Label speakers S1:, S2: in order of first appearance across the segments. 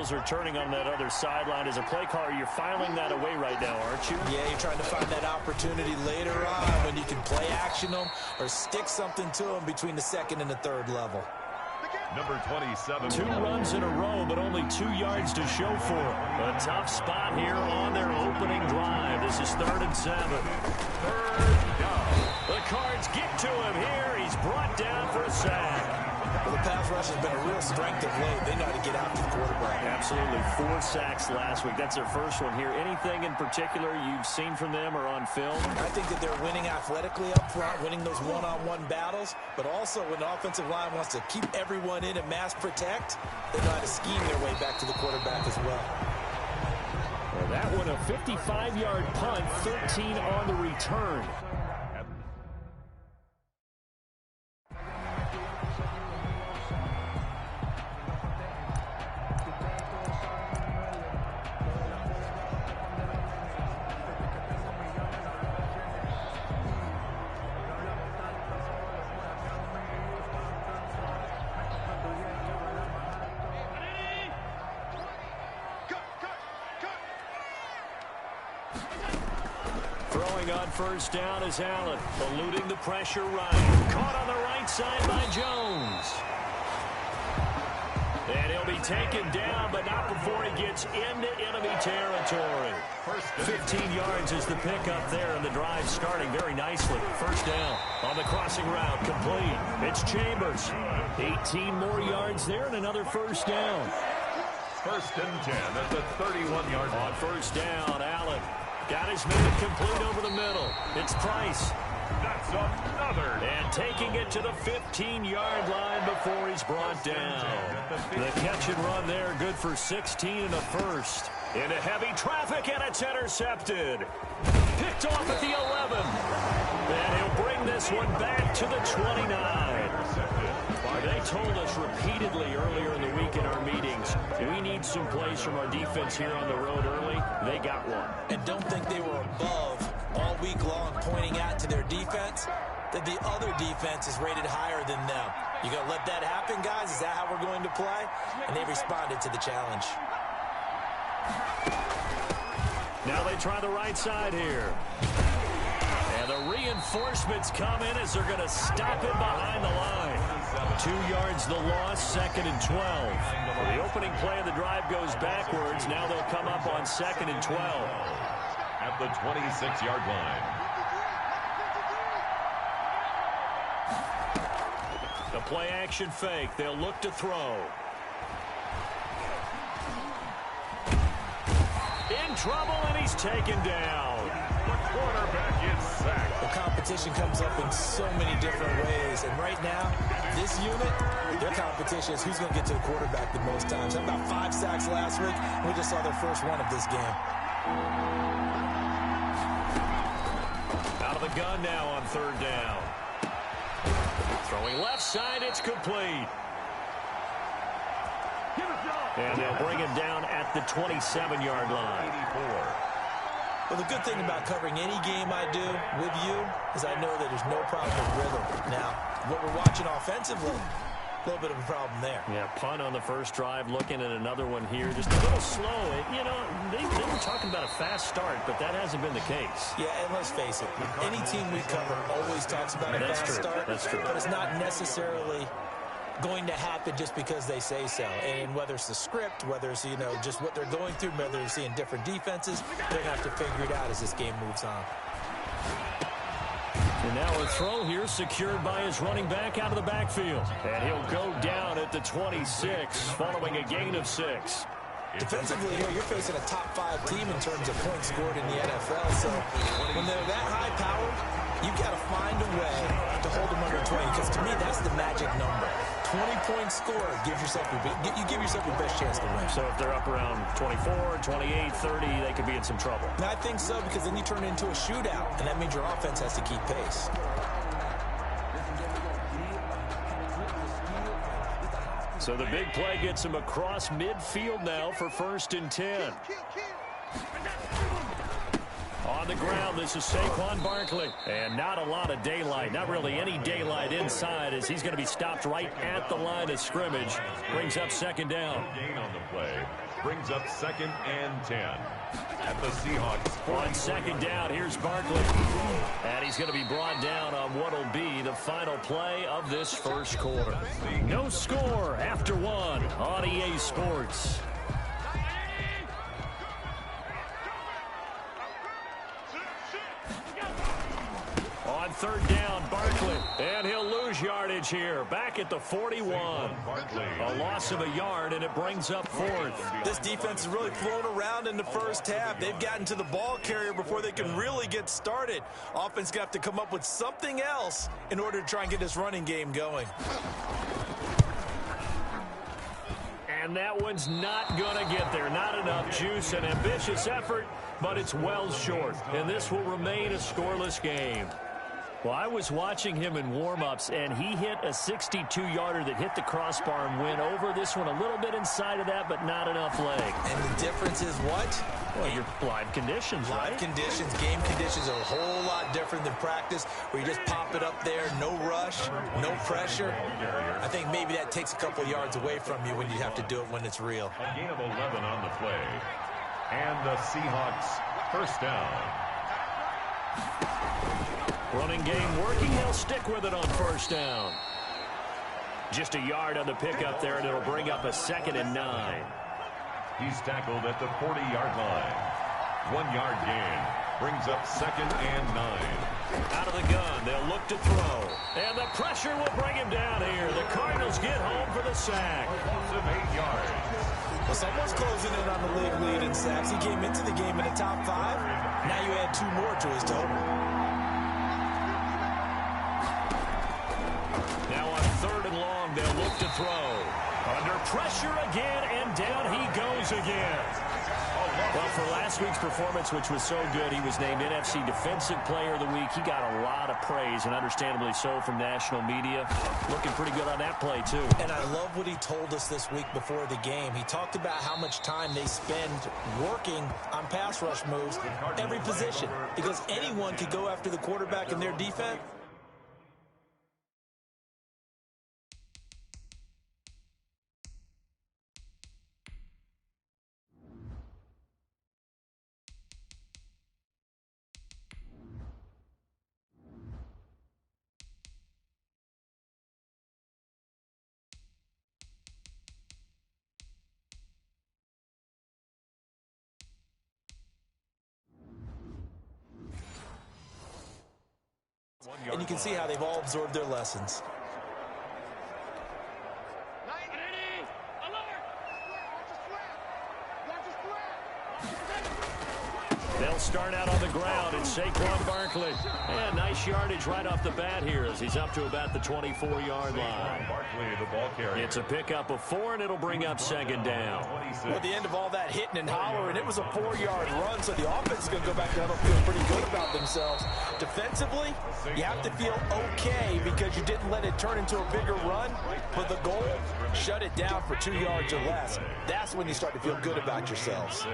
S1: wheels are turning on that other sideline. As a play caller, you're filing that away right now, aren't you?
S2: Yeah, you're trying to find that opportunity later on when you can play action them or stick something to them between the second and the third level.
S3: Number 27.
S1: 2 runs in a row, but only 2 yards to show for it. A tough spot here on their opening drive. This is 3rd and 7.
S3: 3rd down.
S1: The Cards get to him here. He's brought down for a sack.
S2: Well, the pass rush has been a real strength of late. They know how to get after the quarterback.
S1: Absolutely. 4 sacks last week. That's their first one here. Anything in particular you've seen from them or on film?
S2: I think that they're winning athletically up front, winning those one-on-one battles, but also when the offensive line wants to keep everyone in and mass protect, they know how to scheme their way back to the quarterback as well.
S1: Well, that one a 55-yard punt, 13 on the return. Throwing on first down is Allen, eluding the pressure right. Caught on the right side by Jones. And he'll be taken down, but not before he gets into enemy territory. 15 yards is the pickup there, and the drive starting very nicely. First down on the crossing route, complete. It's Chambers. 18 more yards there and another first down.
S3: 1st and 10 at the 31-yard line.
S1: On first down, Allen got his man complete over the middle. It's Price.
S3: That's another.
S1: And taking it to the 15-yard line before he's brought down. The catch and run there, good for 16 and a first. Into heavy traffic, and it's intercepted. Picked off at the 11. And he'll bring this one back to the 29. They told us repeatedly earlier in the week in our meetings, we need some plays from our defense here on the road early. They got one.
S2: And don't think they were above all week long pointing out to their defense that the other defense is rated higher than them. You going to let that happen, guys? Is that how we're going to play? And they responded to the challenge.
S1: Now they try the right side here. And the reinforcements come in as they're going to stop him behind the line. 2 yards the loss, 2nd and 12. The opening play of the drive goes backwards. Now they'll come up on 2nd and 12.
S3: At the 26-yard line.
S1: The play action fake. They'll look to throw. In trouble, and he's taken down.
S3: The quarterback is sacked.
S2: The competition comes up in so many different ways. And right now, this unit, their competition is who's going to get to the quarterback the most times. Had about 5 sacks last week. We just saw their first one of this game.
S1: Out of the gun now on 3rd down. Throwing left side, it's complete. And they'll bring him down at the 27-yard line.
S3: 84.
S2: Well, the good thing about covering any game I do with you is I know that there's no problem with rhythm. Now, what we're watching offensively, a little bit of a problem there.
S1: Yeah, punt on the first drive, looking at another one here. Just a little slow. You know, they were talking about a fast start, but that hasn't been the case.
S2: Yeah, and let's face it, any team we cover always talks about a fast start.
S1: That's true.
S2: But it's not necessarily going to happen just because they say so. And whether it's the script, whether it's, you know, just what they're going through, whether they're seeing different defenses, they're going to have to figure it out as this game moves on.
S1: And now a throw here secured by his running back out of the backfield. And he'll go down at the 26 following a gain of 6.
S2: Defensively here, you're facing a top-5 team in terms of points scored in the NFL. So when they're that high-powered, you've got to find a way to hold them under 20. Because to me, that's the magic number. 20-point score gives yourself you give yourself your best chance to win.
S1: So if they're up around 24, 28, 30, they could be in some trouble.
S2: And I think so, because then you turn it into a shootout, and that means your offense has to keep pace.
S1: So the big play gets him across midfield now for 1st and 10. On the ground, this is Saquon Barkley. And not a lot of daylight, not really any daylight inside, as he's going to be stopped right at the line of scrimmage. Brings up 2nd down.
S3: Gain on the play. brings up 2nd and 10 at the Seahawks.
S1: On 2nd down, here's Barkley. And he's going to be brought down on what will be the final play of this first quarter. No score after 1 on EA Sports. On 3rd down, Barkley. And he'll lose yardage here. Back at the 41. A loss of a yard, and it brings up 4th.
S2: This defense is really flown around in the first half. They've gotten to the ball carrier before they can really get started. Offense going to have to come up with something else in order to try and get this running game going.
S1: And that one's not going to get there. Not enough juice. An ambitious effort, but it's well short. And this will remain a scoreless game. Well, I was watching him in warm-ups, and he hit a 62-yarder that hit the crossbar and went over. This one a little bit inside of that, but not enough leg.
S2: And the difference is what?
S1: Well, your live conditions, right?
S2: Live conditions, game conditions are a whole lot different than practice, where you just pop it up there, no rush, no pressure. I think maybe that takes a couple yards away from you when you have to do it when it's real.
S3: A gain of 11 on the play. And the Seahawks first down.
S1: Running game working. He'll stick with it on 1st down. Just a yard on the pickup there, and it'll bring up a 2nd and 9.
S3: He's tackled at the 40-yard line. 1-yard gain. Brings up 2nd and 9.
S1: Out of the gun, they'll look to throw. And the pressure will bring him down here. The Cardinals get home for the sack.
S3: Loss of 8 yards.
S2: Well, someone's closing in on the league lead in sacks. He came into the game in the top 5. Now you add 2 more to his total.
S1: Now on 3rd and long, they'll look to throw. Under pressure again, and down he goes again. Well, for last week's performance, which was so good, he was named NFC Defensive Player of the Week. He got a lot of praise, and understandably so, from national media. Looking pretty good on that play, too.
S2: And I love what he told us this week before the game. He talked about how much time they spend working on pass rush moves, every position, because anyone could go after the quarterback in their defense. And you can see how they've all absorbed their lessons.
S1: They'll start out on the ground. It's Saquon Barkley. And nice yardage right off the bat here as he's up to about the 24-yard line.
S3: Barkley, the ball carrier.
S1: It's a pickup of 4, and it'll bring up 2nd down.
S2: Well, at the end of all that hitting and hollering, it was a 4-yard run, so the offense is going to go back down and feel pretty good about themselves. Defensively, you have to feel okay because you didn't let it turn into a bigger run, but the goal, shut it down for 2 yards or less. That's when you start to feel good about yourselves.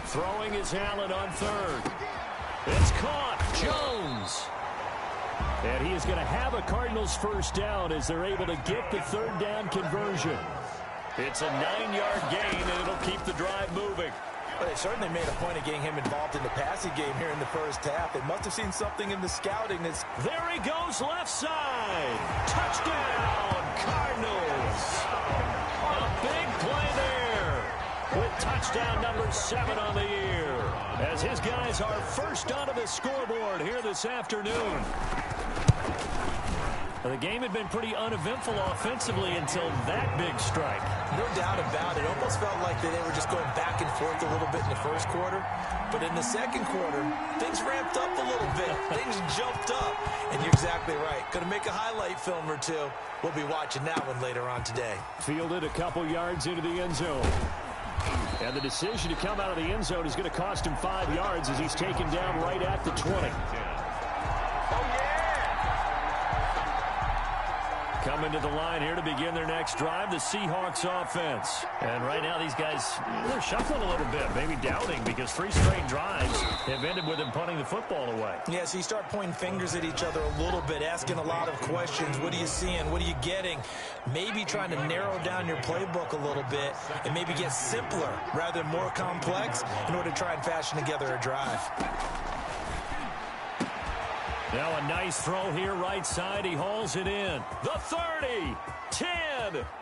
S1: Throwing is Allen on 3rd. It's caught. Jones. And he is going to have a Cardinals first down as they're able to get the 3rd down conversion. It's a 9-yard gain, and it'll keep the drive moving.
S2: But they certainly made a point of getting him involved in the passing game here in the first half. They must have seen something in the scouting.
S1: There he goes, left side. Touchdown, Cardinals. A big play there with touchdown number 7 on the year. As his guys are first onto the scoreboard here this afternoon. The game had been pretty uneventful offensively until that big strike.
S2: No doubt about it. Almost felt like they were just going back and forth a little bit in the first quarter. But in the second quarter, things ramped up a little bit. Things jumped up. And you're exactly right. Going to make a highlight film or two. We'll be watching that one later on today.
S1: Fielded a couple yards into the end zone. And the decision to come out of the end zone is going to cost him 5 yards as he's taken down right at the 20. Coming coming to the line here to begin their next drive, the Seahawks offense. And right now these guys, they're shuffling a little bit, maybe doubting, because 3 straight drives have ended with them punting the football away.
S2: Yeah, so you start pointing fingers at each other a little bit, asking a lot of questions. What are you seeing? What are you getting? Maybe trying to narrow down your playbook a little bit and maybe get simpler rather than more complex in order to try and fashion together a drive.
S1: Now a nice throw here right side. He hauls it in. The 30, 10,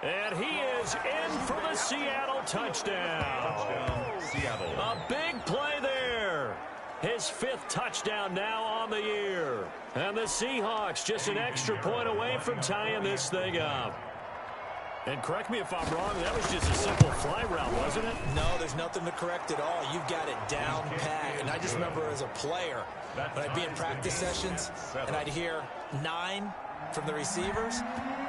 S1: and he is in for the Seattle touchdown.
S3: Seattle.
S1: A big play there. His 5th touchdown now on the year. And the Seahawks just an extra point away from tying this thing up. And correct me if I'm wrong, that was just a simple fly route, wasn't it?
S2: No, there's nothing to correct at all. You've got it down pat. And I just remember as a player, when I'd be in practice sessions and I'd hear 9 from the receivers,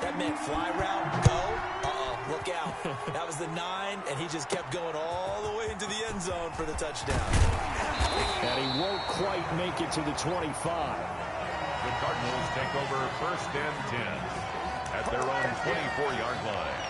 S2: that meant fly route, go, look out. That was the 9, and he just kept going all the way into the end zone for the touchdown.
S1: And he won't quite make it to the 25.
S3: The Cardinals take over 1st and 10 at their own 24-yard line.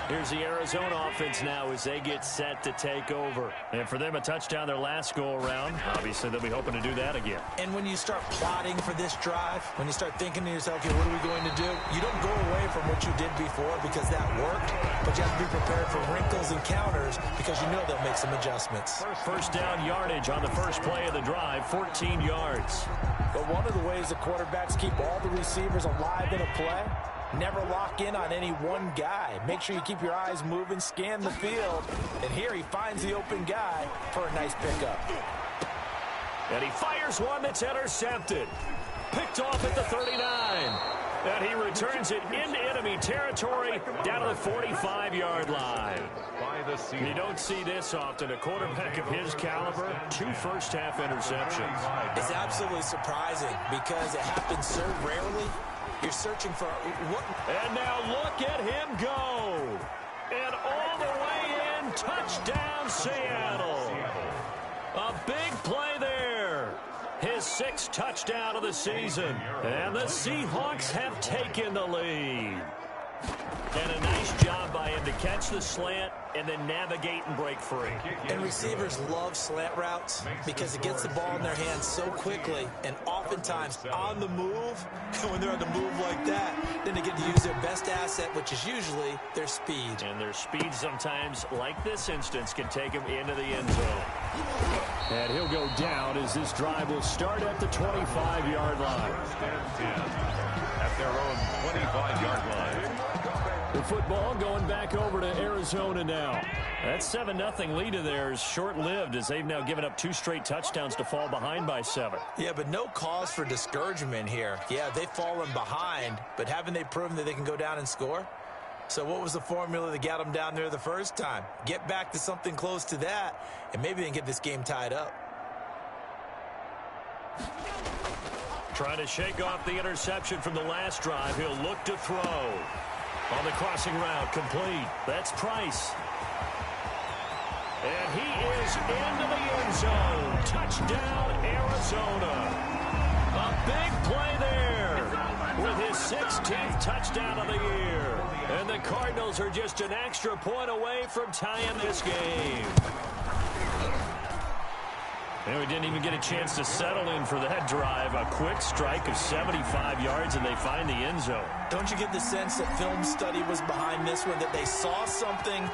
S1: Here's the Arizona offense now as they get set to take over. And for them, a touchdown their last go-around. Obviously, they'll be hoping to do that again.
S2: And when you start plotting for this drive, when you start thinking to yourself, okay, what are we going to do? You don't go away from what you did before because that worked, but you have to be prepared for wrinkles and counters because you know they'll make some adjustments.
S1: First down yardage on the first play of the drive, 14 yards.
S2: But one of the ways the quarterbacks keep all the receivers alive in a play, never lock in on any one guy. Make sure you keep your eyes moving, scan the field. And here he finds the open guy for a nice pickup.
S1: And he fires one that's intercepted. Picked off at the 39. And he returns it into enemy territory down to the 45-yard line. You don't see this often. A quarterback of his caliber, 2 first-half interceptions.
S2: It's absolutely surprising because it happens so rarely. You're searching for what?
S1: And now look at him go. And all the way in, touchdown Seattle. A big play there. His 6th touchdown of the season. And the Seahawks have taken the lead. And a nice job by him to catch the slant and then navigate and break free.
S2: And receivers love slant routes because it gets the ball in their hands so quickly and oftentimes on the move. And when they're on the move like that, then they get to use their best asset, which is usually their speed.
S1: And their speed sometimes, like this instance, can take them into the end zone. And he'll go down as this drive will start at the 25-yard line.
S3: At their own 25-yard line.
S1: The football going back over to Arizona now. That 7-0 lead of theirs short-lived as they've now given up 2 straight touchdowns to fall behind by 7.
S2: Yeah, but no cause for discouragement here. Yeah, they've fallen behind, but haven't they proven that they can go down and score? So what was the formula that got them down there the first time? Get back to something close to that, and maybe they can get this game tied up.
S1: Trying to shake off the interception from the last drive. He'll look to throw. On the crossing route, complete. That's Price. And he is into the end zone. Touchdown, Arizona. A big play there with his 16th touchdown of the year. And the Cardinals are just an extra point away from tying this game. And we didn't even get a chance to settle in for that drive. A quick strike of 75 yards, and they find the end zone.
S2: Don't you get the sense that film study was behind this one, that they saw something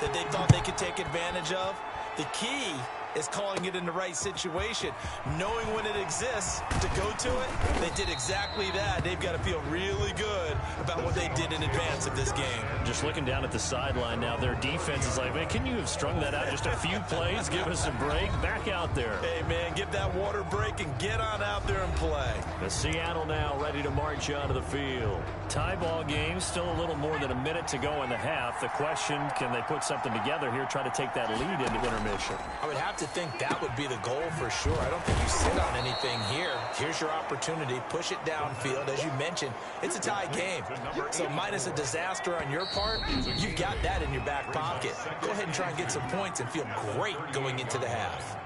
S2: that they thought they could take advantage of? The key is calling it in the right situation, knowing when it exists to go to it. They did exactly that. They've got to feel really good about what they did in advance of this game.
S1: Just looking down at the sideline now, their defense is like, man, can you have strung that out just a few plays? Give us a break. Back out there.
S2: Hey, man, get that water break and get on out there and play.
S1: The Seattle now ready to march onto the field. Tie ball game, still a little more than a minute to go in the half. The question, can they put something together here, try to take that lead into intermission?
S2: I would have to think that would be the goal for sure. I don't think you sit on anything here. Here's your opportunity. Push it downfield. As you mentioned, it's a tie game. So minus a disaster on your part, you've got that in your back pocket. Go ahead and try and get some points and feel great going into the half.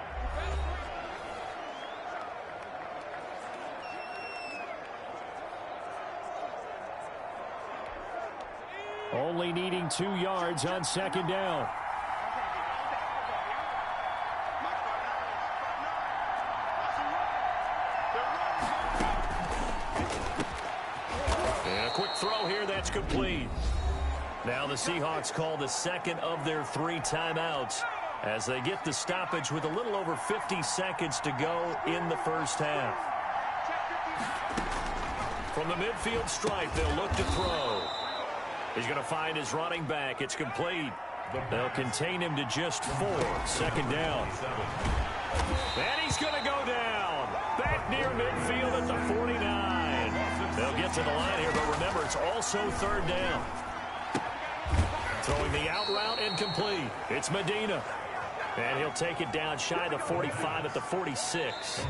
S1: Only needing 2 yards on second down. And a quick throw here, that's complete. Now the Seahawks call the second of their 3 timeouts as they get the stoppage with a little over 50 seconds to go in the first half. From the midfield stripe, they'll look to throw. He's going to find his running back. It's complete. They'll contain him to just 4. Second down. And he's going to go down. Back near midfield at the 49. They'll get to the line here, but remember, it's also third down. Throwing the out route incomplete. It's Medina. And he'll take it down shy of the 45 at the 46.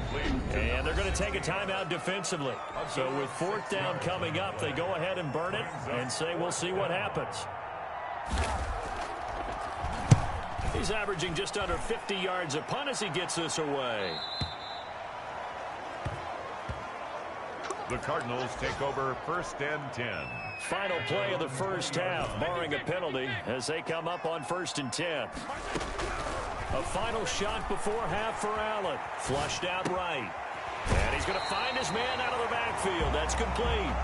S1: And they're going to take a timeout defensively. So with 4th down coming up, they go ahead and burn it and say we'll see what happens. He's averaging just under 50 yards a punt as he gets this away.
S3: The Cardinals take over 1st and 10.
S1: Final play of the first half, barring a penalty, as they come up on 1st and 10. A final shot before half for Allen. Flushed out right. And he's going to find his man out of the backfield. That's complete.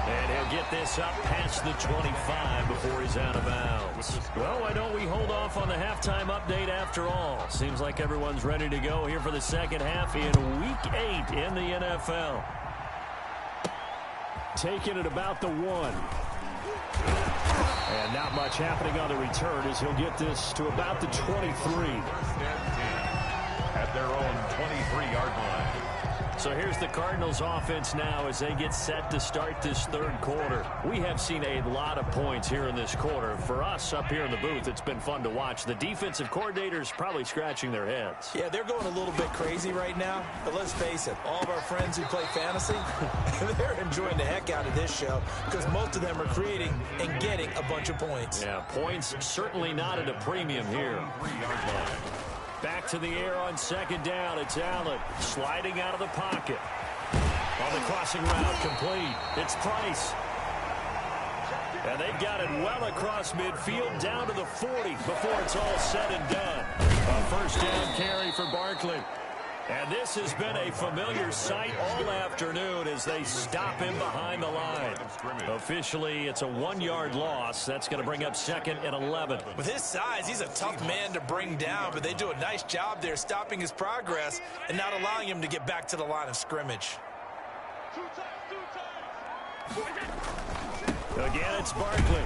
S1: And he'll get this up past the 25 before he's out of bounds. Well, why don't we hold off on the halftime update after all? Seems like everyone's ready to go here for the second half in Week 8 in the NFL. Taking it about the 1. And not much happening on the return as he'll get this to about the 23.
S3: 1st and 10 at their own 23-yard line.
S1: So here's the Cardinals offense now as they get set to start this third quarter. We have seen a lot of points here in this quarter. For us up here in the booth, it's been fun to watch. The defensive coordinators probably scratching their heads.
S2: Yeah, they're going a little bit crazy right now. But let's face it, all of our friends who play fantasy, they're enjoying the heck out of this show because most of them are creating and getting a bunch of points.
S1: Yeah, points certainly not at a premium here.
S3: 3-yard line.
S1: Back to the air on second down. It's Allen sliding out of the pocket. On the crossing route, complete. It's Price. And they've got it well across midfield down to the 40 before it's all said and done. A first down carry for Barkley. And this has been a familiar sight all afternoon as they stop him behind the line. Officially, it's a 1-yard loss. That's going to bring up 2nd and 11.
S2: With his size, he's a tough man to bring down, but they do a nice job there stopping his progress and not allowing him to get back to the line of scrimmage.
S1: Again, it's Barkley.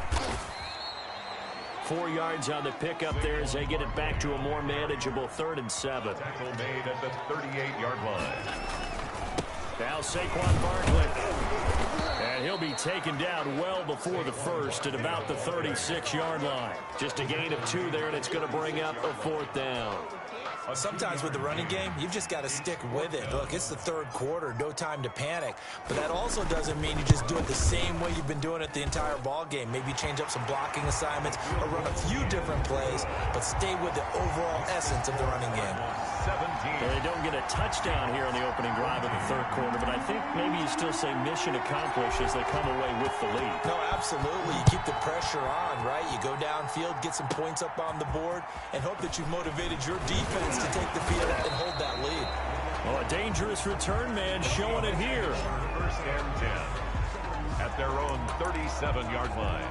S1: 4 yards on the pickup there as they get it back to a more manageable 3rd and 7.
S3: Tackle made at the 38-yard line.
S1: Now Saquon Barkley. And he'll be taken down well before the first at about the 36-yard line. Just a gain of 2 there, and it's going to bring up a 4th down.
S2: Sometimes with the running game, you've just got to stick with it. Look, it's the third quarter, no time to panic. But that also doesn't mean you just do it the same way you've been doing it the entire ball game. Maybe change up some blocking assignments or run a few different plays, but stay with the overall essence of the running game.
S3: 17.
S1: Well, they don't get a touchdown here on the opening drive of the third quarter, but I think maybe you still say mission accomplished as they come away with the lead.
S2: No, absolutely. You keep the pressure on, right? You go downfield, get some points up on the board, and hope that you've motivated your defense to take the field and hold that lead.
S1: Well, a dangerous return man showing it here.
S3: 1st and 10 at their own 37-yard line.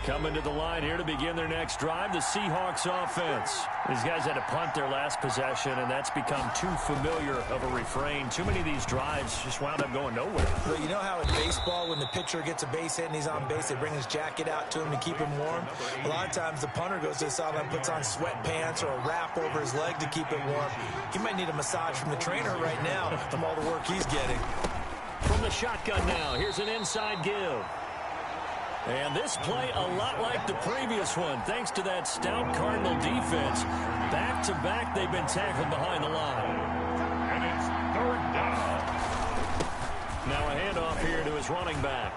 S1: Coming to the line here to begin their next drive, the Seahawks offense. These guys had to punt their last possession, and that's become too familiar of a refrain. Too many of these drives just wound up going nowhere.
S2: Well, you know how in baseball, when the pitcher gets a base hit and he's on base, they bring his jacket out to him to keep him warm? A lot of times the punter goes to the sideline, puts on sweatpants or a wrap over his leg to keep it warm. He might need a massage from the trainer right now from all the work he's getting.
S1: From the shotgun now, here's an inside give. And this play a lot like the previous one, thanks to that stout Cardinal defense. Back-to-back, they've been tackled behind the line.
S3: And it's 3rd down.
S1: Now a handoff here to his running back.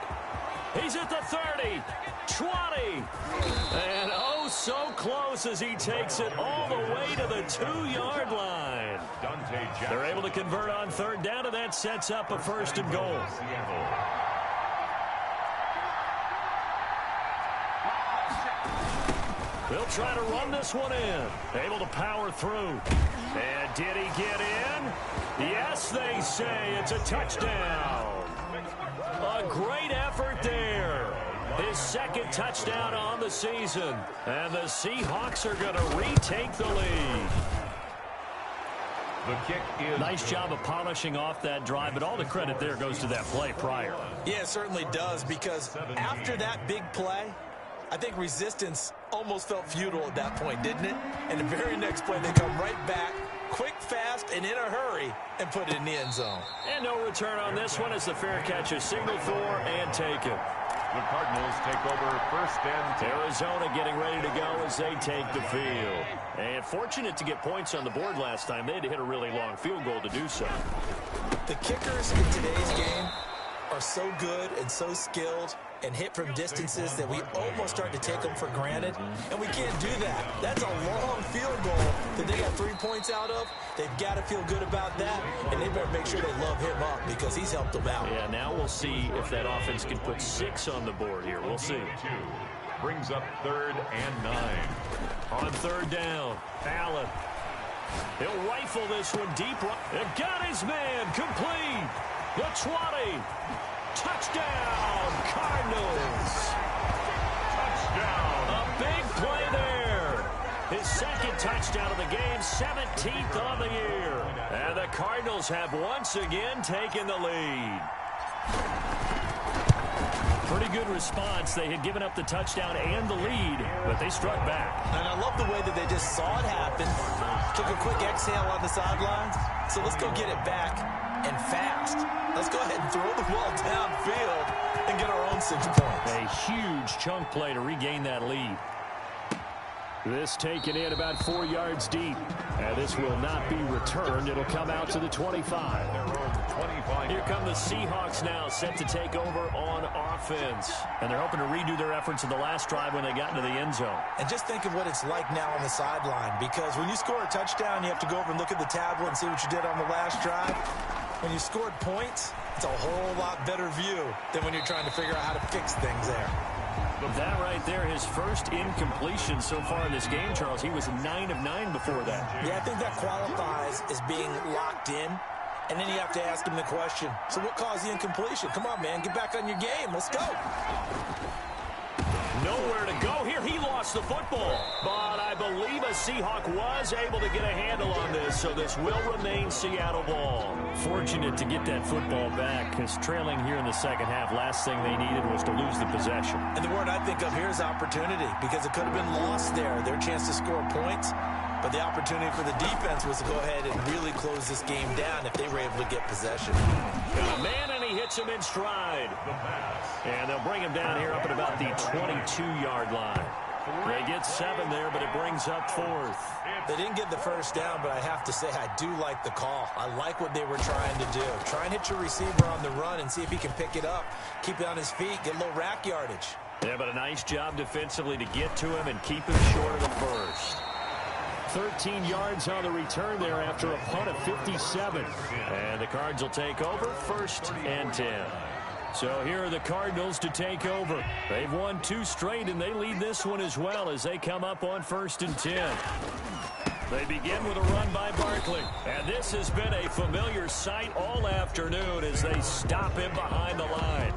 S1: He's at the 30, 20, and oh, so close as he takes it all the way to the 2-yard line. They're able to convert on 3rd down, and that sets up a 1st and goal. They'll try to run this one in. Able to power through. And did he get in? Yes, they say it's a touchdown. A great effort there. His second touchdown on the season. And the Seahawks are going to retake the lead.
S3: The kick is
S1: nice job of polishing off that drive, but all the credit there goes to that play prior.
S2: Yeah, it certainly does, because after that big play, I think resistance almost felt futile at that point, didn't it? And the very next play, they come right back, quick, fast, and in a hurry, and put it in the end zone.
S1: And no return on this one as the fair catch is signaled for and taken.
S3: The Cardinals take over first and 10.
S1: Arizona getting ready to go as they take the field. And fortunate to get points on the board last time. They had to hit a really long field goal to do so.
S2: The kickers in today's game are so good and so skilled and hit from distances that we almost start to take them for granted, and we can't do that. That's a long field goal that they got 3 points out of. They've got to feel good about that, and they better make sure they love him up because he's helped them out.
S1: Yeah, now we'll see if that offense can put 6 on the board here. We'll see.
S3: Brings up 3rd and 9.
S1: On 3rd down, Allen. He'll rifle this one deep. And got his man complete. The 20. Touchdown, Cardinals.
S3: Touchdown.
S1: A big play there. His second touchdown of the game, 17th on the year. And the Cardinals have once again taken the lead. Pretty good response. They had given up the touchdown and the lead, but they struck back. And
S2: I love the way that they just saw it happen. Took a quick exhale on the sidelines. So let's go get it back and fast. Let's go ahead and throw the ball downfield and get our own 6 points.
S1: A huge chunk play to regain that lead. This taken in about 4 yards deep. And this will not be returned. It'll come out to the 25. Here come the Seahawks now, set to take over on offense. And they're hoping to redo their efforts in the last drive when they got into the end zone.
S2: And just think of what it's like now on the sideline, because when you score a touchdown, you have to go over and look at the tablet and see what you did on the last drive. When you scored points, it's a whole lot better view than when you're trying to figure out how to fix things there.
S1: That right there, his first incompletion so far in this game, Charles. He was 9 of 9 before that.
S2: Yeah, I think that qualifies as being locked in. And then you have to ask him the question, so what caused the incompletion? Come on, man, get back on your game. Let's go.
S1: Nowhere to go here. He lost the football. But I believe a Seahawk was able to get a handle on this, so this will remain Seattle ball. Fortunate to get that football back, because trailing here in the second half, last thing they needed was to lose the possession.
S2: And the word I think of here is opportunity, because it could have been lost there, their chance to score points. But the opportunity for the defense was to go ahead and really close this game down if they were able to get possession.
S1: Got a man, and he hits him in stride. And they'll bring him down here up at about the 22-yard line. They get 7 there, but it brings up 4th.
S2: They didn't get the first down, but I have to say I do like the call. I like what they were trying to do. Try and hit your receiver on the run and see if he can pick it up. Keep it on his feet, get a little rack yardage.
S1: Yeah, but a nice job defensively to get to him and keep him short of the first. 13 yards on the return there after a punt of 57. And the Cards will take over 1st and 10. So here are the Cardinals to take over. They've won 2 straight, and they lead this one as well as they come up on 1st and 10. They begin with a run by Barkley. And this has been a familiar sight all afternoon as they stop him behind the line.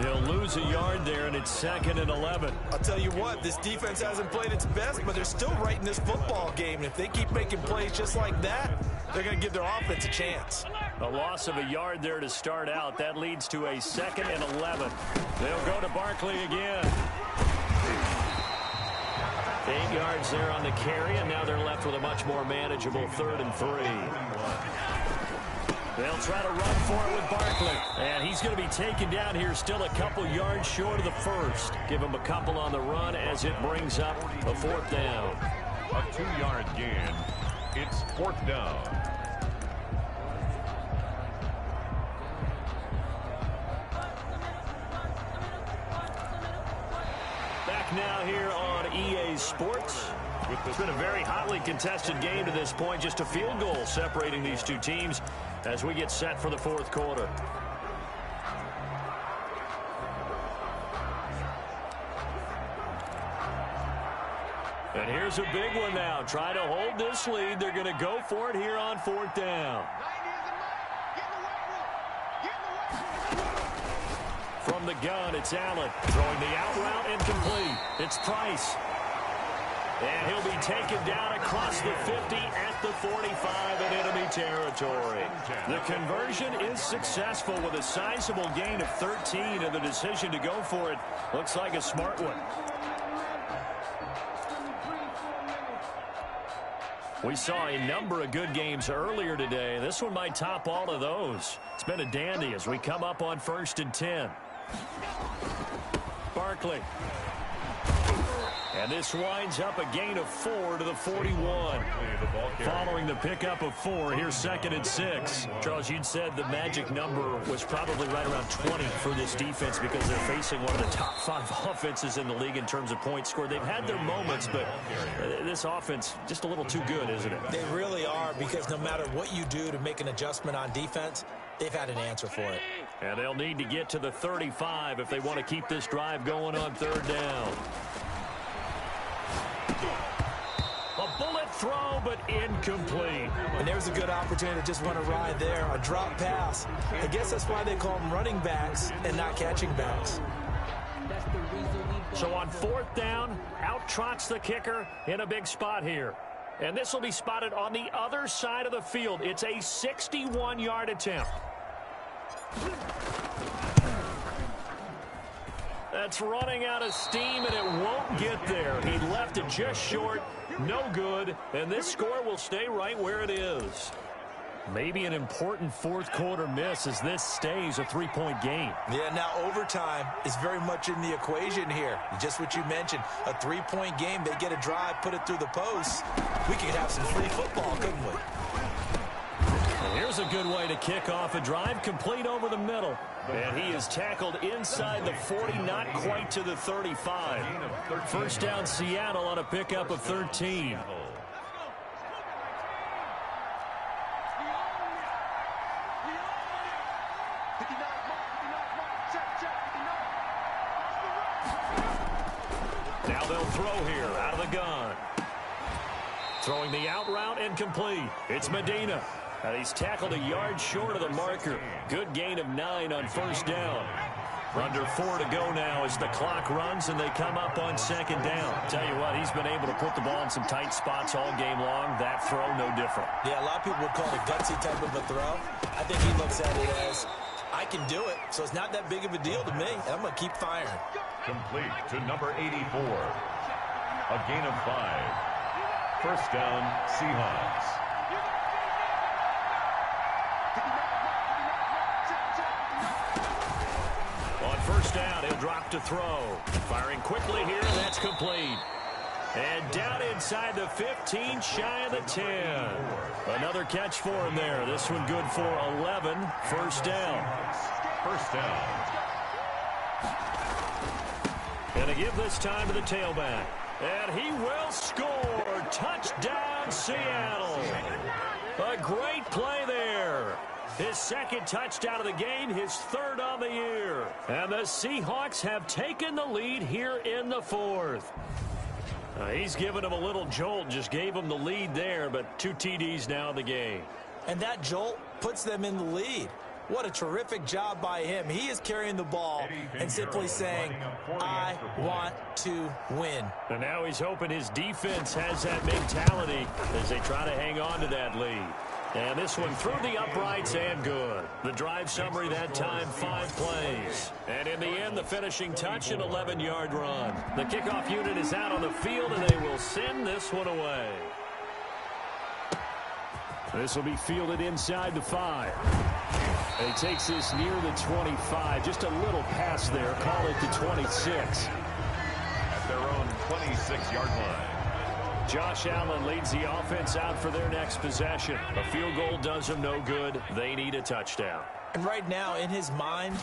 S1: He'll lose a yard there, and it's 2nd and 11.
S2: I'll tell you what, this defense hasn't played its best, but they're still right in this football game. And if they keep making plays just like that, they're going to give their offense a chance.
S1: A loss of a yard there to start out. That leads to a 2nd and 11. They'll go to Barkley again. 8 yards there on the carry, and now they're left with a much more manageable 3rd and 3. They'll try to run for it with Barkley. And he's going to be taken down here, still a couple yards short of the first. Give him a couple on the run as it brings up a 4th down.
S3: A 2-yard gain. It's 4th down.
S1: Back now here on EA Sports. It's been a very hotly contested game to this point. Just a field goal separating these two teams as we get set for the 4th quarter. And here's a big one now. Try to hold this lead. They're going to go for it here on 4th down. From the gun, it's Allen. Throwing the out route incomplete. It's Price. And he'll be taken down across the 50 at the 45 in enemy territory. The conversion is successful with a sizable gain of 13, and the decision to go for it looks like a smart one. We saw a number of good games earlier today. This one might top all of those. It's been a dandy as we come up on 1st and 10. Barkley. And this winds up a gain of 4 to the 41. Following the pickup of 4, here's 2nd and 6. Charles, you'd said the magic number was probably right around 20 for this defense because they're facing one of the top 5 offenses in the league in terms of points scored. They've had their moments, but this offense just a little too good, isn't it?
S2: They really are, because no matter what you do to make an adjustment on defense, they've had an answer for it.
S1: And they'll need to get to the 35 if they want to keep this drive going on 3rd down. A bullet throw, but incomplete.
S2: And there's a good opportunity to just run a ride there, a drop pass. I guess that's why they call them running backs and not catching backs.
S1: So on 4th down, out trots the kicker in a big spot here. And this will be spotted on the other side of the field. It's a 61-yard attempt. That's running out of steam, and it won't get there. He left it just short, no good, and this score will stay right where it is. Maybe an important 4th quarter miss as this stays a 3-point game.
S2: Yeah, now overtime is very much in the equation here. Just what you mentioned, a 3-point game. They get a drive, put it through the post. We could have some free football, couldn't we?
S1: And here's a good way to kick off a drive, complete over the middle. And he is tackled inside the 40, not quite to the 35. 1st down Seattle on a pickup of 13. Now they'll throw here out of the gun. Throwing the out route incomplete. It's Medina. And he's tackled a yard short of the marker. Good gain of 9 on 1st down. Under 4 to go now as the clock runs and they come up on 2nd down. Tell you what, he's been able to put the ball in some tight spots all game long. That throw, no different.
S2: Yeah, a lot of people would call it a gutsy type of a throw. I think he looks at it as, I can do it, so it's not that big of a deal to me. I'm going to keep firing.
S3: Complete to number 84. A gain of 5. 1st down, Seahawks.
S1: On 1st down, he'll drop to throw. Firing quickly here, that's complete. And down inside the 15, shy of the 10. Another catch for him there. This one good for 11. 1st down.
S3: 1st down.
S1: And to give this time to the tailback. And he will score. Touchdown, Seattle. A great play there. His 2nd touchdown of the game, his 3rd on the year. And the Seahawks have taken the lead here in the 4th. He's given him a little jolt, just gave him the lead there, but 2 TDs now in the game.
S2: And that jolt puts them in the lead. What a terrific job by him. He is carrying the ball and simply saying, I want to win.
S1: And now he's hoping his defense has that mentality as they try to hang on to that lead. And this one through the uprights and good. The drive summary that time, 5 plays. And in the end, the finishing touch, an 11-yard run. The kickoff unit is out on the field, and they will send this one away. This will be fielded inside the 5. And he takes this near the 25. Just a little pass there. Call it the 26.
S3: At their own 26-yard line.
S1: Josh Allen leads the offense out for their next possession. A field goal does them no good. They need a touchdown.
S2: And right now, in his mind,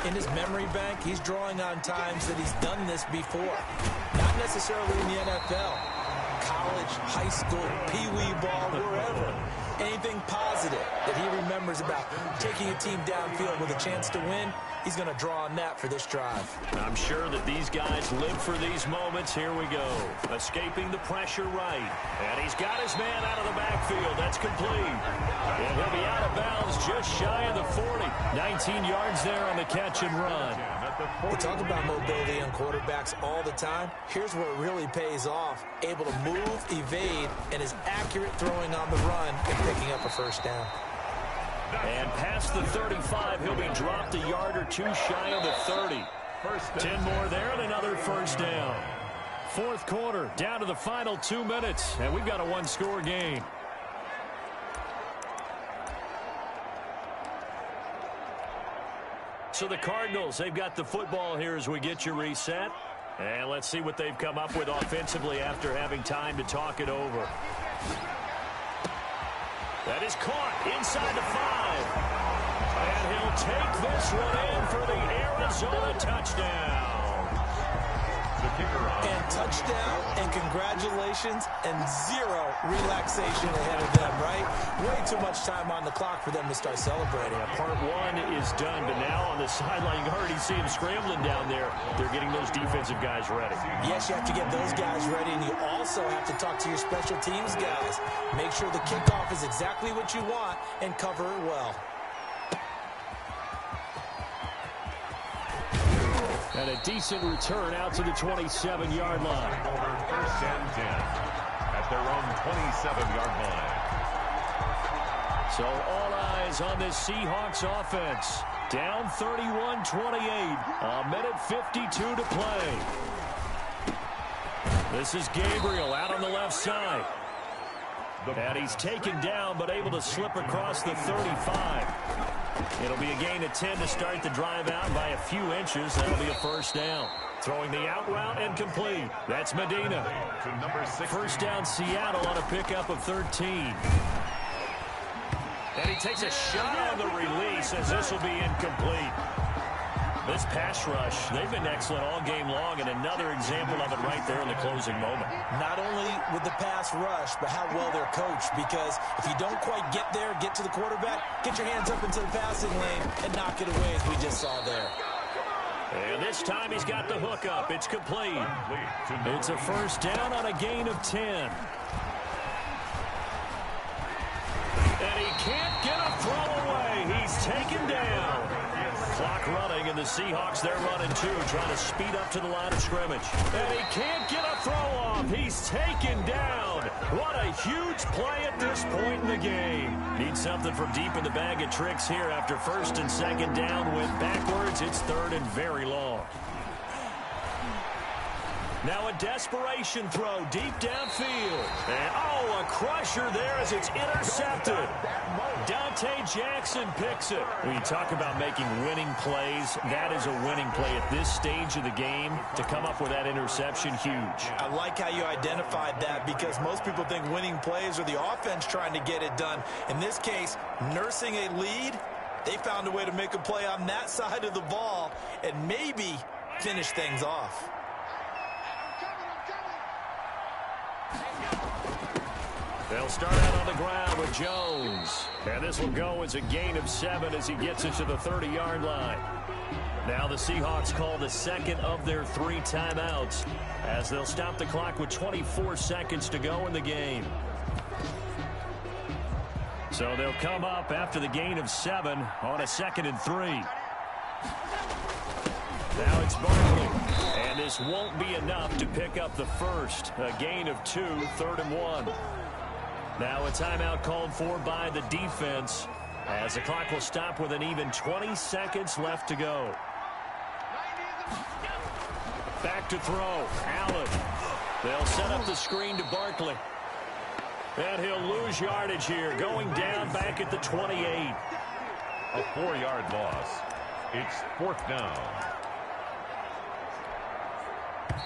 S2: in his memory bank, he's drawing on times that he's done this before. Not necessarily in the NFL. College, high school, pee-wee ball, wherever. Anything positive that he remembers about taking a team downfield with a chance to win, he's going to draw on that for this drive.
S1: I'm sure that these guys live for these moments. Here we go. Escaping the pressure right. And he's got his man out of the backfield. That's complete. And he'll be out of bounds just shy of the 40. 19 yards there on the catch and run.
S2: We talk about mobility on quarterbacks all the time. Here's where it really pays off. Able to move, evade, and is accurate throwing on the run and picking up a first down.
S1: And past the 35, he'll be dropped a yard or two shy of the 30. 10 more there and another first down. Fourth quarter, down to the final 2 minutes, and we've got a one-score game. So the Cardinals, they've got the football here as we get you reset. And let's see what they've come up with offensively after having time to talk it over. That is caught inside the 5. And he'll take this one in for the Arizona touchdown.
S2: And touchdown and congratulations and zero relaxation ahead of them, right? Way too much time on the clock for them to start celebrating.
S1: Yeah, part one is done, but now on the sideline, you already see them scrambling down there. They're getting those defensive guys ready.
S2: Yes, you have to get those guys ready, and you also have to talk to your special teams guys. Make sure the kickoff is exactly what you want and cover it well.
S1: And a decent return out to the 27-yard line.
S3: Over first and 10 at their own 27-yard line.
S1: So all eyes on this Seahawks offense. Down 31-28. A minute 52 to play. This is Gabriel out on the left side. And he's taken down but able to slip across the 35. It'll be a gain of 10 to start the drive out by a few inches. That'll be a first down. Throwing the out route and complete. That's Medina. First down Seattle on a pickup of 13. And he takes a shot on the release as this will be incomplete. This pass rush, they've been excellent all game long, and another example of it right there in the closing moment.
S2: Not only with the pass rush, but how well they're coached, because if you don't quite get there, get to the quarterback, get your hands up into the passing lane and knock it away as we just saw there.
S1: And this time he's got the hook up. It's complete. It's a first down on a gain of 10. And he can't get a throw away. He's taken down. Clock running, and the Seahawks, they're running too, trying to speed up to the line of scrimmage. And he can't get a throw off. He's taken down. What a huge play at this point in the game. Need something from deep in the bag of tricks here after first and second down. Went backwards. It's third and very long. Now a desperation throw deep downfield. And, a crusher there as it's intercepted. Dante Jackson picks it. When you talk about making winning plays, that is a winning play at this stage of the game. To come up with that interception, huge.
S2: I like how you identified that, because most people think winning plays are the offense trying to get it done. In this case, nursing a lead, they found a way to make a play on that side of the ball and maybe finish things off.
S1: They'll start out on the ground with Jones. And this will go as a gain of 7 as he gets it to the 30-yard line. Now the Seahawks call the second of their 3 timeouts as they'll stop the clock with 24 seconds to go in the game. So they'll come up after the gain of 7 on a 2nd and 3. Now it's Barkley. And this won't be enough to pick up the first. A gain of 2, 3rd and 1. Now a timeout called for by the defense as the clock will stop with an even 20 seconds left to go. Back to throw. Allen. They'll set up the screen to Barkley. And he'll lose yardage here, going down back at the 28.
S3: A 4-yard loss. It's 4th down.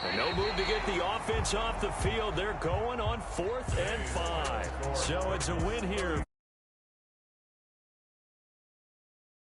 S1: And no move to get the offense off the field. They're going on 4th and 5. So it's a win here